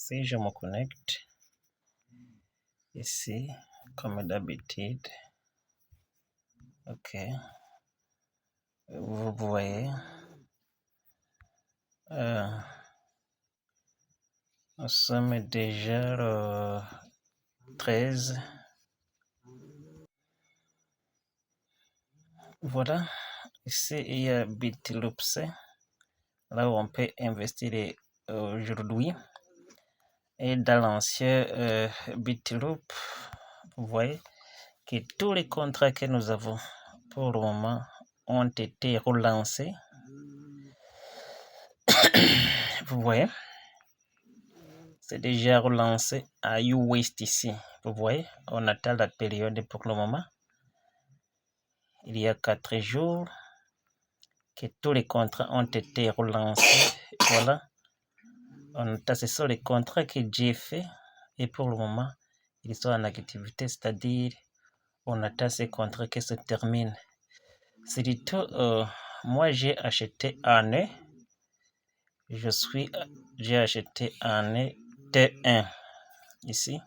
Si je me connecte ici, comme d'habitude, ok, vous voyez, nous sommes déjà le 13. Voilà, ici il y a Bitloops, là où on peut investir aujourd'hui. Et dans l'ancien Bitloop, vous voyez que tous les contrats que nous avons pour le moment ont été relancés. Vous voyez, c'est déjà relancé à USDC. Vous voyez, on attend la période pour le moment. Il y a 4 jours que tous les contrats ont été relancés. Voilà, ce sont les contrats que j'ai fait et pour le moment, ils sont en activité, c'est-à-dire on attend ces contrats qui se terminent. C'est du tout, moi j'ai acheté année. J'ai acheté année T1 ici.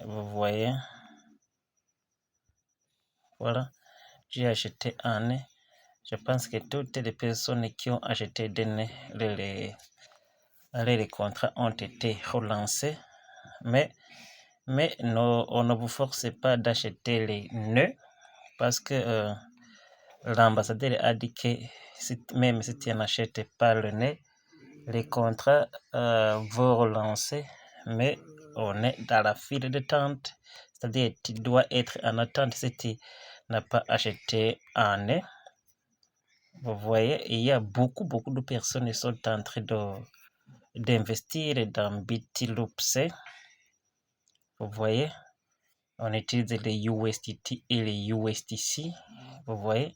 Vous voyez, voilà, j'ai acheté année. Je pense que toutes les personnes qui ont acheté les contrats ont été relancés. Mais on ne vous force pas d'acheter les nœuds parce que l'ambassadeur a dit que même si tu n'achètes pas le nez, les contrats vont relancer, mais on est dans la file d'attente, c'est-à-dire tu dois être en attente si tu n'as pas acheté un nez. Vous voyez, il y a beaucoup de personnes qui sont en train d'investir dans Bitloops. Vous voyez, on utilise les USDT et les USDC. Vous voyez,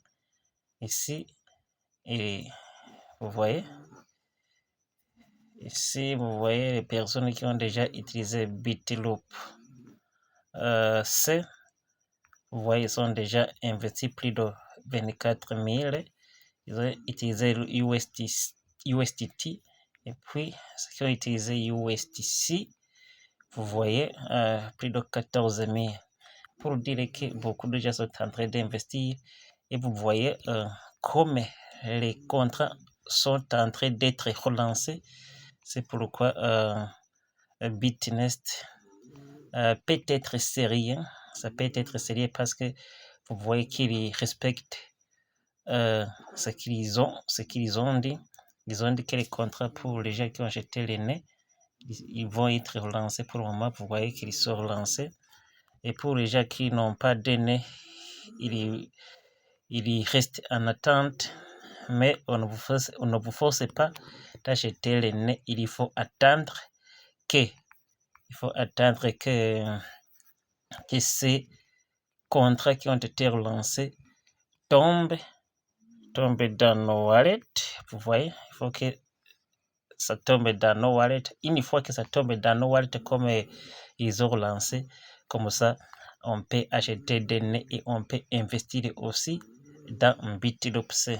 ici, et vous voyez, ici, vous voyez les personnes qui ont déjà utilisé Bitloops. Vous voyez, ils sont déjà investis plus de 24 000. Ils ont utilisé le USDT et puis ceux qui ont utilisé USDC, vous voyez, plus de 14 000. Pour dire que beaucoup de gens sont en train d'investir et vous voyez comme les contrats sont en train d'être relancés. C'est pourquoi Bitnest peut être sérieux. Ça peut être sérieux parce que vous voyez qu'ils respectent ce qu'ils ont dit. Ils ont dit que les contrats pour les gens qui ont acheté les nez, ils vont être relancés pour le moment. Vous voyez qu'ils sont relancés. Et pour les gens qui n'ont pas de nez, ils restent en attente. Mais on ne vous force pas d'acheter les nez. Il faut attendre que ces contrats qui ont été relancés tombent dans nos wallets. Vous voyez, il faut que ça tombe dans nos wallets. Une fois que ça tombe dans nos wallets, comme ils ont relancé, comme ça, on peut acheter des nez et on peut investir aussi dans Bitloops.